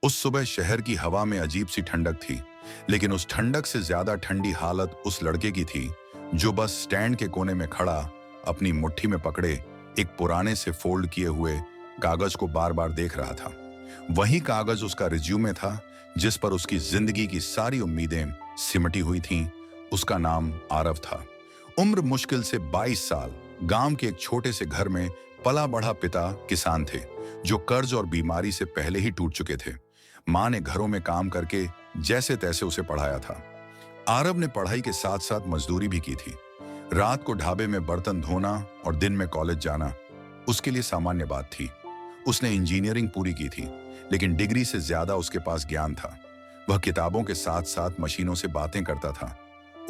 उस सुबह शहर की हवा में अजीब सी ठंडक थी, लेकिन उस ठंडक से ज्यादा ठंडी हालत उस लड़के की थी जो बस स्टैंड के कोने में खड़ा अपनी मुट्ठी में पकड़े एक पुराने से फोल्ड किए हुए कागज को बार बार देख रहा था। वही कागज उसका रिज्यूमे था जिस पर उसकी जिंदगी की सारी उम्मीदें सिमटी हुई थीं। उसका नाम आरव था। उम्र मुश्किल से 22 साल। गांव के एक छोटे से घर में पला बढ़ा पिता किसान थे जो कर्ज और बीमारी से पहले ही टूट चुके थे। मां ने घरों में काम करके जैसे तैसे उसे पढ़ाया था। आरव ने पढ़ाई के साथ साथ मजदूरी भी की थी। रात को ढाबे में बर्तन धोना और दिन में कॉलेज जाना उसके लिए सामान्य बात थी। उसने इंजीनियरिंग पूरी की थी, लेकिन डिग्री से ज्यादा उसके पास ज्ञान था। वह किताबों के साथ साथ मशीनों से बातें करता था।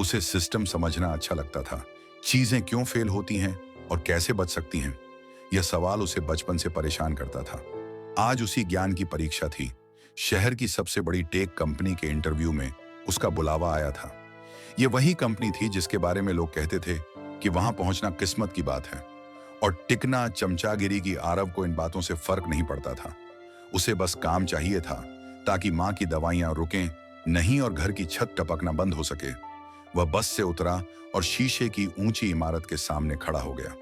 उसे सिस्टम समझना अच्छा लगता था। चीजें क्यों फेल होती हैं और कैसे बच सकती हैं, यह सवाल उसे बचपन से परेशान करता था। आज उसी ज्ञान की परीक्षा थी। शहर की सबसे बड़ी टेक कंपनी के इंटरव्यू में उसका बुलावा आया था। यह वही कंपनी थी जिसके बारे में लोग कहते थे कि वहां पहुंचना किस्मत की बात है, और टिकना चमचागिरी की। आरव को इन बातों से फर्क नहीं पड़ता था। उसे बस काम चाहिए था ताकि मां की दवाइयां रुकें नहीं और घर की छत टपकना बंद हो सके। वह बस से उतरा और शीशे की ऊंची इमारत के सामने खड़ा हो गया।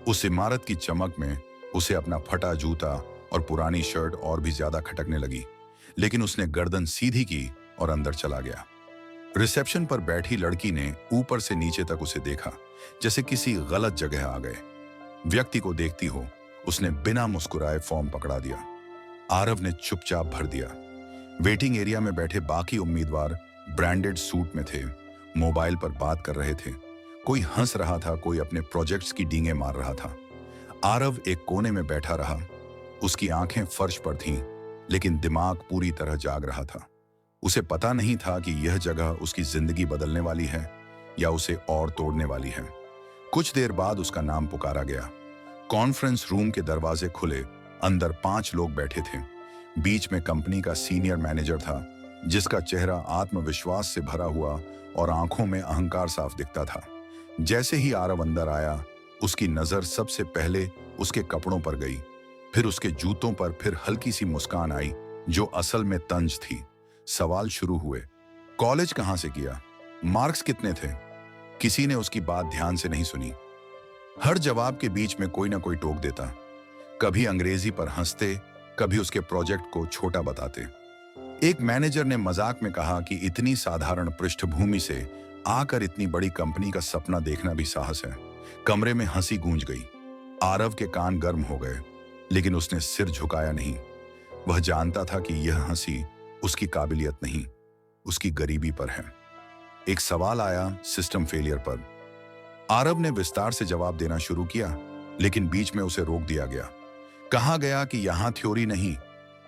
उस इमारत की चमक में उसे अपना फटा जूता और पुरानी शर्ट और भी ज्यादा खटकने लगी, लेकिन उसने गर्दन सीधी की और अंदर चला गया। रिसेप्शन पर बैठी लड़की ने ऊपर से नीचे तक उसे देखा, जैसे किसी गलत जगह आ गए। व्यक्ति को देखती हो उसने बिना मुस्कुराए फॉर्म पकड़ा दिया। आरव ने चुपचाप भर दिया। वेटिंग एरिया में बैठे बाकी उम्मीदवार ब्रांडेड सूट में थे, मोबाइल पर बात कर रहे थे। कोई हंस रहा था, कोई अपने प्रोजेक्ट्स की डींगे मार रहा था। आरव एक कोने में बैठा रहा। उसकी आंखें फर्श पर थीं, लेकिन दिमाग पूरी तरह जाग रहा था। उसे पता नहीं था कि यह जगह उसकी जिंदगी बदलने वाली है या उसे और तोड़ने वाली है। कुछ देर बाद उसका नाम पुकारा गया। कॉन्फ्रेंस रूम के दरवाजे खुले। अंदर 5 लोग बैठे थे। बीच में कंपनी का सीनियर मैनेजर था, जिसका चेहरा आत्मविश्वास से भरा हुआ और आंखों में अहंकार साफ दिखता था। जैसे ही आरव अंदर आया, उसकी नजर सबसे पहले उसके कपड़ों पर गई, फिर उसके जूतों पर, फिर हल्की सी मुस्कान आई जो असल में तंज थी। सवाल शुरू हुए। कॉलेज कहां से किया? मार्क्स कितने थे? किसी ने उसकी बात ध्यान से नहीं सुनी। हर जवाब के बीच में कोई ना कोई टोक देता। कभी अंग्रेजी पर हंसते, कभी उसके प्रोजेक्ट को छोटा बताते। एक मैनेजर ने मजाक में कहा कि इतनी साधारण पृष्ठभूमि से आकर इतनी बड़ी कंपनी का सपना देखना भी साहस है। कमरे में हंसी गूंज गई। आरव के कान गर्म हो गए, लेकिन उसने सिर झुकाया नहीं। वह जानता था कि यह हंसी उसकी काबिलियत नहीं, उसकी गरीबी पर है। एक सवाल आया सिस्टम फेलियर पर। आरव ने विस्तार से जवाब देना शुरू किया, लेकिन बीच में उसे रोक दिया गया। कहा गया कि यहां थ्योरी नहीं,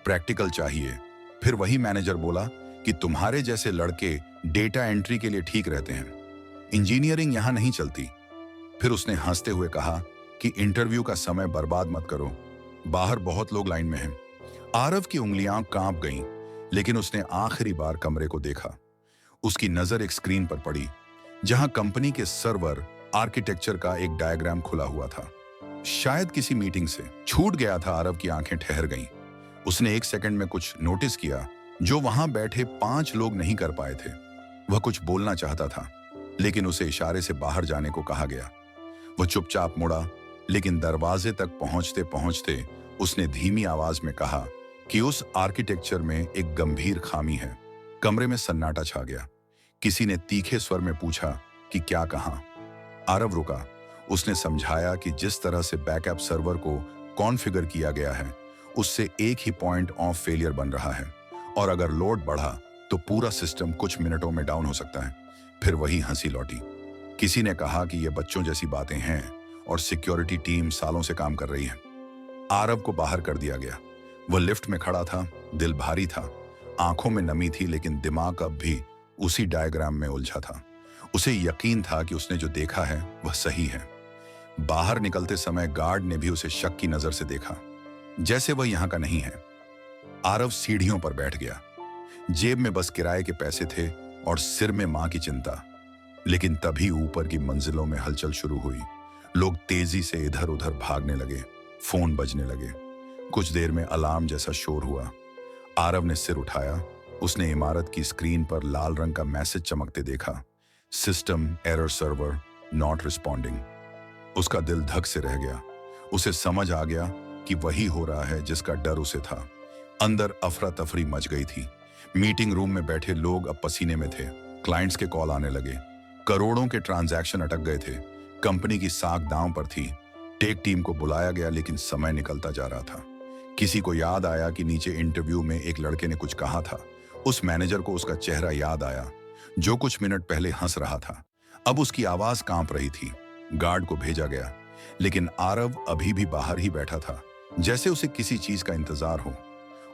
प्रैक्टिकल चाहिए। फिर वही मैनेजर बोला कि तुम्हारे जैसे लड़के डेटा एंट्री के लिए ठीक रहते हैं, इंजीनियरिंग यहां नहीं चलती। फिर उसने हंसते हुए कहा कि इंटरव्यू का समय बर्बाद मत करो, बाहर बहुत लोग लाइन में हैं। आरव की उंगलियां कांप गईं, लेकिन उसने आखिरी बार कमरे को देखा। उसकी नजर एक स्क्रीन पर पड़ी, जहां कंपनी के सर्वर आर्किटेक्चर का एक डायग्राम खुला हुआ था। शायद किसी मीटिंग से छूट गया था। आरव की आंखें ठहर गईं। उसने एक सेकंड में कुछ नोटिस किया जो वहां बैठे 5 लोग नहीं कर पाए थे। वह कुछ बोलना चाहता था, लेकिन उसे इशारे से बाहर जाने को कहा गया। वह चुपचाप मुड़ा, लेकिन दरवाजे तक पहुंचते पहुंचते उसने धीमी आवाज में कहा कि उस आर्किटेक्चर में एक गंभीर खामी है। कमरे में सन्नाटा छा गया। किसी ने तीखे स्वर में पूछा कि क्या कहा? आरव रुका। उसने समझाया कि जिस तरह से बैकअप सर्वर को कॉन्फ़िगर किया गया है, उससे एक ही पॉइंट ऑफ फेलियर बन रहा है, और अगर लोड बढ़ा तो पूरा सिस्टम कुछ मिनटों में डाउन हो सकता है। फिर वही हंसी लौटी। किसी ने कहा कि ये बच्चों जैसी बातें हैं और सिक्योरिटी टीम सालों से काम कर रही है। आरव को बाहर कर दिया गया। वह लिफ्ट में खड़ा था, दिल भारी था, आंखों में नमी थी, लेकिन दिमाग अब भी उसी डायग्राम में उलझा था। उसे यकीन था कि उसने जो देखा है वह सही है। बाहर निकलते समय गार्ड ने भी उसे शक की नजर से देखा, जैसे वह यहां का नहीं है। आरव सीढ़ियों पर बैठ गया। जेब में बस किराए के पैसे थे और सिर में मां की चिंता। लेकिन तभी ऊपर की मंजिलों में हलचल शुरू हुई। लोग तेजी से इधर उधर भागने लगे, फोन बजने लगे। कुछ देर में अलार्म जैसा शोर हुआ। आरव ने सिर उठाया। उसने इमारत की स्क्रीन पर लाल रंग का मैसेज चमकते देखा, system error, server not responding. उसका दिल धक से रह गया। उसे समझ आ गया कि वही हो रहा है जिसका डर उसे था। अंदर अफरा तफरी मच गई थी। मीटिंग रूम में बैठे लोग अब पसीने में थे। क्लाइंट्स के कॉल आने लगे। करोड़ों के ट्रांजैक्शन अटक गए थे। कंपनी की साख दांव पर थी। टेक टीम को बुलाया गया, लेकिन समय निकलता जा रहा था। किसी को याद आया कि नीचे इंटरव्यू में एक लड़के ने कुछ कहा था। उस मैनेजर को उसका चेहरा याद आया, जो कुछ मिनट पहले हंस रहा था। अब उसकी आवाज कांप रही थी। गार्ड को भेजा गया, लेकिन आरव अभी भी बाहर ही बैठा था, जैसे उसे किसी चीज का इंतजार हो।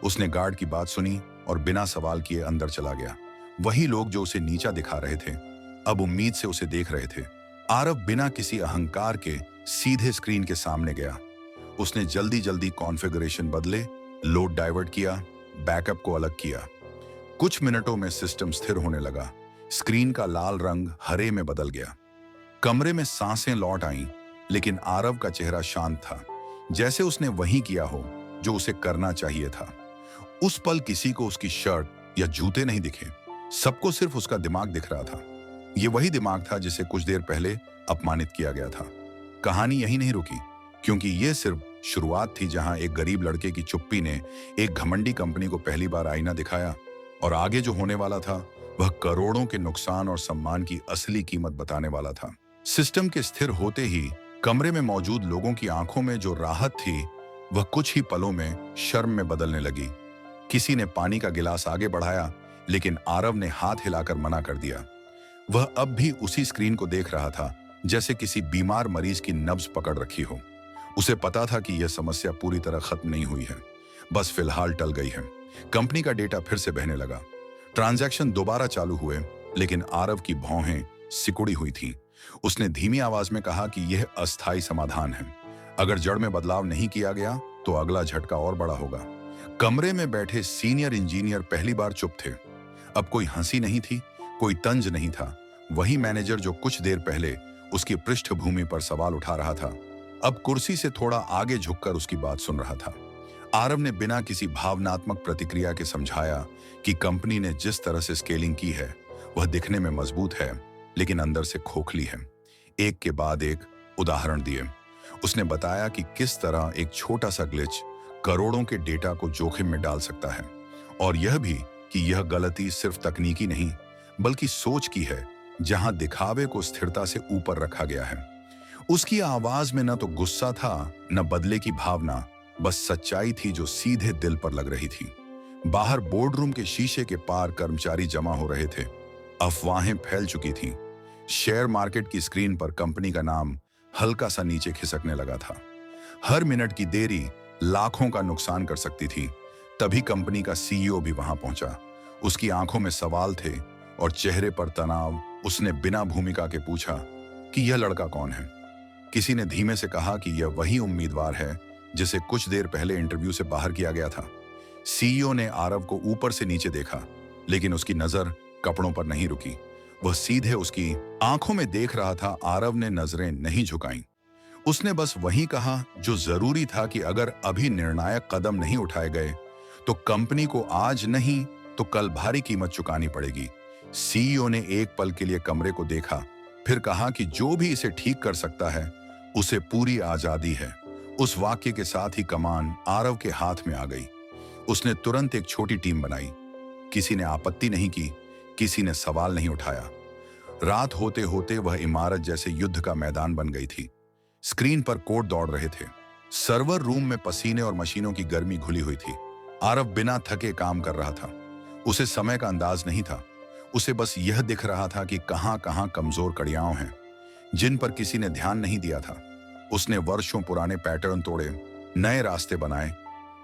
उसने गार्ड की बात सुनी और बिना सवाल किए अंदर चला गया। वही लोग जो उसे नीचा दिखा रहे थे, अब उम्मीद से उसे देख रहे थे। आरव बिना किसी अहंकार के सीधे स्क्रीन के सामने गया। उसने जल्दी जल्दी कॉन्फ़िगरेशन बदले, लोड डाइवर्ट किया, बैकअप को अलग किया। कुछ मिनटों में सिस्टम स्थिर होने लगा। स्क्रीन का लाल रंग हरे में बदल गया। कमरे में सांसें लौट आईं, लेकिन आरव का चेहरा शांत था, जैसे उसने वही किया हो जो उसे करना चाहिए था। उस पल किसी को उसकी शर्ट या जूते नहीं दिखे, सबको सिर्फ उसका दिमाग दिख रहा था। ये वही दिमाग था जिसे कुछ देर पहले अपमानित किया गया था। कहानी यही नहीं रुकी, क्योंकि ये सिर्फ शुरुआत थी, जहां एक गरीब लड़के की चुप्पी ने एक घमंडी कंपनी को पहली बार आईना दिखाया। और आगे जो होने वाला था, वह करोड़ों के नुकसान और सम्मान की असली कीमत बताने वाला था। सिस्टम के स्थिर होते ही कमरे में मौजूद लोगों की आंखों में जो राहत थी, वह कुछ ही पलों में शर्म में बदलने लगी। किसी ने पानी का गिलास आगे बढ़ाया, लेकिन आरव ने हाथ हिलाकर मना कर दिया। वह अब भी उसी स्क्रीन को देख रहा था, जैसे किसी बीमार मरीज की नब्ज पकड़ रखी हो। उसे पता था कि यह समस्या पूरी तरह खत्म नहीं हुई है, बस फिलहाल टल गई है। कंपनी का डेटा फिर से बहने लगा। ट्रांजैक्शन दोबारा चालू हुए, लेकिन आरव की भौहें सिकुड़ी हुई थीं। उसने धीमी आवाज में कहा कि यह अस्थायी समाधान है। अगर जड़ में बदलाव नहीं किया गया, तो अगला झटका और बड़ा होगा। कमरे में बैठे सीनियर इंजीनियर पहली बार चुप थे। अब कोई हंसी नहीं थी, कोई तंज नहीं था। वही मैनेजर जो कुछ देर पहले उसकी पृष्ठभूमि पर सवाल उठा रहा था, अब कुर्सी से थोड़ा आगे झुककर उसकी बात सुन रहा था। आरव ने बिना किसी भावनात्मक प्रतिक्रिया के समझाया कि कंपनी ने जिस तरह से स्केलिंग की है, वह दिखने में मजबूत है, लेकिन अंदर से खोखली है। एक के बाद एक उदाहरण दिए। उसने बताया कि किस तरह एक छोटा सा ग्लिच करोड़ों के डेटा को जोखिम में डाल सकता है, और यह भी कि यह गलती सिर्फ तकनीकी नहीं, बल्कि सोच की है, जहां दिखावे को स्थिरता से ऊपर रखा गया है। उसकी आवाज में न तो गुस्सा था, न बदले की भावना, बस सच्चाई थी जो सीधे दिल पर लग रही थी। बाहर बोर्डरूम के शीशे के पार कर्मचारी जमा हो रहे थे। अफवाहें फैल चुकी थीं। शेयर मार्केट की स्क्रीन पर कंपनी का नाम हल्का सा नीचे खिसकने लगा था। हर मिनट की देरी लाखों का नुकसान कर सकती थी। तभी कंपनी का सीईओ भी वहां पहुंचा। उसकी आंखों में सवाल थे और चेहरे पर तनाव। उसने बिना भूमिका के पूछा कि यह लड़का कौन है। किसी ने धीमे से कहा कि यह वही उम्मीदवार है जिसे कुछ देर पहले इंटरव्यू से बाहर किया गया था। सीईओ ने आरव को ऊपर से नीचे देखा, लेकिन उसकी नजर कपड़ों पर नहीं रुकी। वह सीधे उसकी आंखों में देख रहा था। आरव ने नजरें नहीं झुकाईं। उसने बस वही कहा जो जरूरी था कि अगर अभी निर्णायक कदम नहीं उठाए गए, तो कंपनी को आज नहीं तो कल भारी कीमत चुकानी पड़ेगी। सीईओ ने एक पल के लिए कमरे को देखा, फिर कहा कि जो भी इसे ठीक कर सकता है, उसे पूरी आजादी है। उस वाक्य के साथ ही कमान आरव के हाथ में आ गई। उसने तुरंत एक छोटी टीम बनाई। किसी ने आपत्ति नहीं की, किसी ने सवाल नहीं उठाया। रात होते होते वह इमारत जैसे युद्ध का मैदान बन गई थी। स्क्रीन पर कोड दौड़ रहे थे। सर्वर रूम में पसीने और मशीनों की गर्मी घुली हुई थी। आरव बिना थके काम कर रहा था। उसे समय का अंदाज नहीं था। उसे बस यह दिख रहा था कि कहां-कहां कमजोर कड़ियां हैं, जिन पर किसी ने ध्यान नहीं दिया था। उसने वर्षों पुराने पैटर्न तोड़े, नए रास्ते बनाए।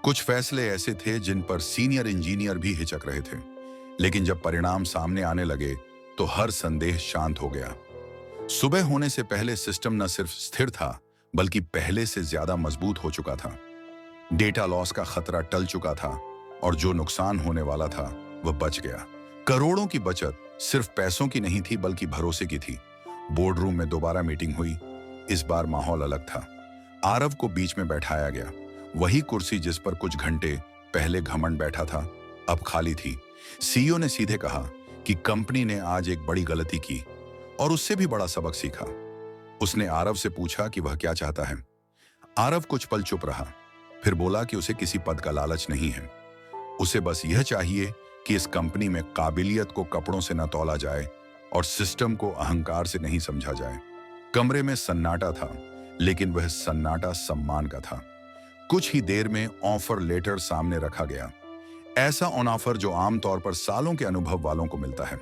कुछ फैसले ऐसे थे जिन पर सीनियर इंजीनियर भी हिचक रहे थे, लेकिन जब परिणाम सामने आने लगे तो हर संदेह शांत हो गया। सुबह होने से पहले सिस्टम न सिर्फ स्थिर था, बल्कि पहले से ज्यादा मजबूत हो चुका था। डेटा लॉस का खतरा टल चुका था, और जो नुकसान होने वाला था वह बच गया। करोड़ों की बचत सिर्फ पैसों की नहीं थी, बल्कि भरोसे की थी। बोर्डरूम में दोबारा मीटिंग हुई। इस बार माहौल अलग था। आरव को बीच में बैठाया गया, वही कुर्सी जिस पर कुछ घंटे पहले घमंड बैठा था। अब खाली थी। सीईओ ने सीधे कहा कि कंपनी ने आज एक बड़ी गलती की और उससे भी बड़ा सबक सीखा। उसने आरव से पूछा कि वह क्या चाहता है। आरव कुछ पल चुप रहा, फिर बोला कि उसे किसी पद का लालच नहीं है। उसे बस यह चाहिए कि इस कंपनी में काबिलियत को कपड़ों से न तौला जाए और सिस्टम को अहंकार से नहीं समझा जाए। कमरे में सन्नाटा था, लेकिन वह सन्नाटा सम्मान का था। कुछ ही देर में ऑफर लेटर सामने रखा गया, ऐसा ऑन ऑफर जो आमतौर पर सालों के अनुभव वालों को मिलता है।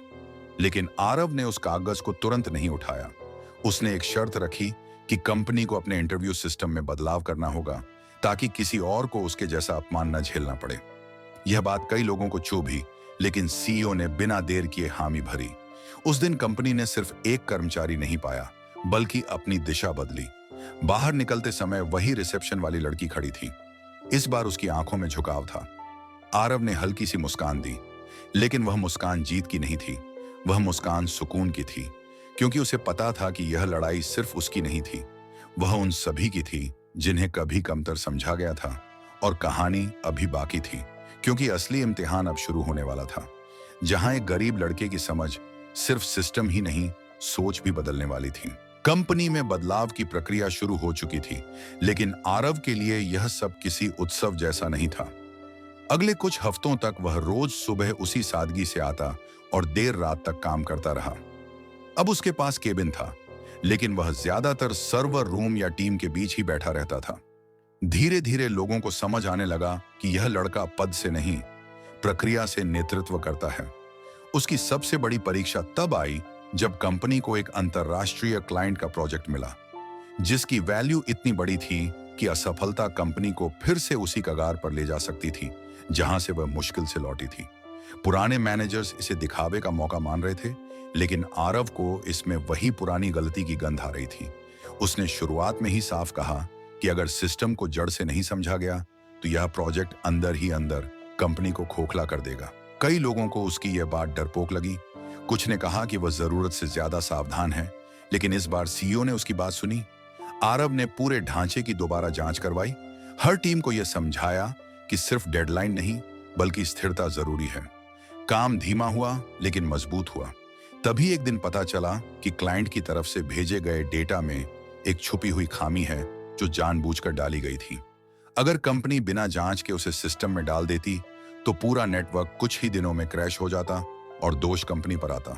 लेकिन आरव ने उस कागज को तुरंत नहीं उठाया। उसने एक शर्त रखी कि कंपनी को अपने इंटरव्यू सिस्टम में बदलाव करना होगा ताकि किसी और को उसके जैसा अपमान न झेलना पड़े। यह बात कई लोगों को चुभी, लेकिन सीईओ ने बिना देर किए हामी भरी। उस दिन कंपनी ने सिर्फ एक कर्मचारी नहीं पाया, बल्कि अपनी दिशा बदली। बाहर निकलते समय वही रिसेप्शन वाली लड़की खड़ी थी। इस बार उसकी आंखों में झुकाव था। आरव ने हल्की सी मुस्कान दी, लेकिन वह मुस्कान जीत की नहीं थी, वह मुस्कान सुकून की थी, क्योंकि उसे पता था कि यह लड़ाई सिर्फ उसकी नहीं थी, वह उन सभी की थी जिन्हें कभी कमतर समझा गया था। और कहानी अभी बाकी थी, क्योंकि असली इम्तिहान अब शुरू होने वाला था, जहां एक गरीब लड़के की समझ सिर्फ सिस्टम ही नहीं, सोच भी बदलने वाली थी। कंपनी में बदलाव की प्रक्रिया शुरू हो चुकी थी, लेकिन आरव के लिए यह सब किसी उत्सव जैसा नहीं था। अगले कुछ हफ्तों तक वह रोज सुबह उसी सादगी से आता और देर रात तक काम करता रहा। अब उसके पास केबिन था, लेकिन वह ज्यादातर सर्वर रूम या टीम के बीच ही बैठा रहता था। धीरे धीरे लोगों को समझ आने लगा कि यह लड़का पद से नहीं, प्रक्रिया से नेतृत्व करता है। उसकी सबसे बड़ी परीक्षा तब आई जब कंपनी को एक अंतरराष्ट्रीय क्लाइंट का प्रोजेक्ट मिला, जिसकी वैल्यू इतनी बड़ी थी कि असफलता कंपनी को फिर से उसी कगार पर ले जा सकती थी जहां से वह मुश्किल से लौटी थी। पुराने मैनेजर्स इसे दिखावे का मौका मान रहे थे, लेकिन आरव को इसमें वही पुरानी गलती की गंध आ रही थी। उसने शुरुआत में ही साफ कहा कि अगर सिस्टम को जड़ से नहीं समझा गया तो यह प्रोजेक्ट अंदर ही अंदर कंपनी को खोखला कर देगा। कई लोगों को उसकी यह बात डरपोक लगी। कुछ ने कहा कि वह जरूरत से ज्यादा सावधान है, लेकिन इस बार सीईओ ने उसकी बात सुनी। आरव ने पूरे ढांचे की दोबारा जांच करवाई, हर टीम को यह समझाया कि सिर्फ डेडलाइन नहीं, बल्कि स्थिरता जरूरी है। काम धीमा हुआ, लेकिन मजबूत हुआ। तभी एक दिन पता चला कि क्लाइंट की तरफ से भेजे गए डेटा में एक छुपी हुई खामी है जो जानबूझकर डाली गई थी। अगर कंपनी बिना जांच के उसे सिस्टम में डाल देती तो पूरा नेटवर्क कुछ ही दिनों में क्रैश हो जाता और दोष कंपनी पर आता।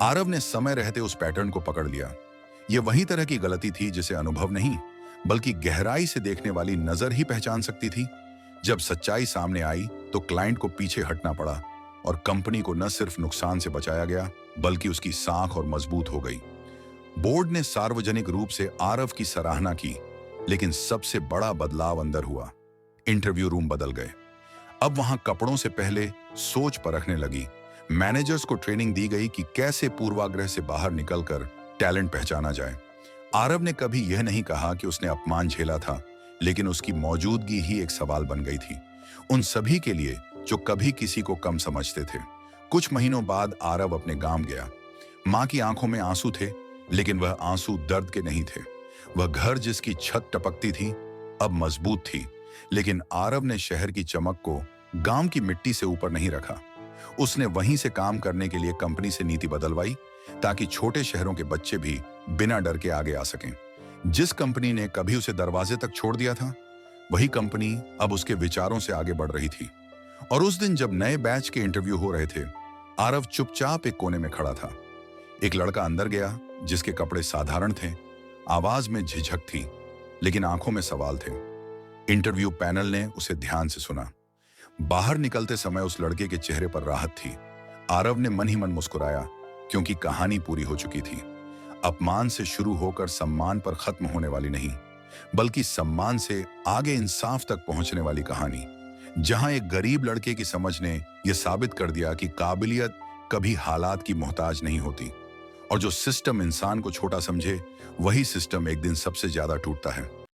आरव ने समय रहते उस पैटर्न को पकड़ लिया। यह वही तरह की गलती थी जिसे अनुभव नहीं, बल्कि गहराई से देखने वाली नजर ही पहचान सकती थी। जब सच्चाई सामने आई तो क्लाइंट को पीछे हटना पड़ा और कंपनी को न सिर्फ नुकसान से बचाया गया, बल्कि उसकी साख और मजबूत हो गई। बोर्ड ने सार्वजनिक रूप से आरव की सराहना की, लेकिन सबसे बड़ा बदलाव अंदर हुआ। इंटरव्यू रूम बदल गए। अब वहां कपड़ों से पहले सोच परखने लगी। मैनेजर्स को ट्रेनिंग दी गई कि कैसे पूर्वाग्रह से बाहर निकलकर टैलेंट पहचाना जाए। आरव ने कभी यह नहीं कहा कि उसने अपमान झेला था, लेकिन उसकी मौजूदगी ही एक सवाल बन गई थी उन सभी के लिए जो कभी किसी को कम समझते थे। कुछ महीनों बाद आरव अपने गांव गया। मां की आंखों में आंसू थे, लेकिन वह आंसू दर्द के नहीं थे। वह घर जिसकी छत टपकती थी अब मजबूत थी, लेकिन आरव ने शहर की चमक को गांव की मिट्टी से ऊपर नहीं रखा। उसने वहीं से काम करने के लिए कंपनी से नीति बदलवाई ताकि छोटे शहरों के बच्चे भी बिना डर के आगे आ सकें। जिस कंपनी ने कभी उसे दरवाजे तक छोड़ दिया था, वही कंपनी अब उसके विचारों से आगे बढ़ रही थी। और उस दिन जब नए बैच के इंटरव्यू हो रहे थे, आरव चुपचाप एक कोने में खड़ा था। एक लड़का अंदर गया जिसके कपड़े साधारण थे, आवाज में झिझक थी, लेकिन आंखों में सवाल थे। इंटरव्यू पैनल ने उसे ध्यान से सुना। बाहर निकलते समय उस लड़के के चेहरे पर राहत थी। आरव ने मन ही मन मुस्कुराया, क्योंकि कहानी पूरी हो चुकी थी। अपमान से शुरू होकर सम्मान पर खत्म होने वाली नहीं, बल्कि सम्मान से आगे इंसाफ तक पहुंचने वाली कहानी, जहां एक गरीब लड़के की समझ ने यह साबित कर दिया कि काबिलियत कभी हालात की मोहताज नहीं होती, और जो सिस्टम इंसान को छोटा समझे, वही सिस्टम एक दिन सबसे ज्यादा टूटता है।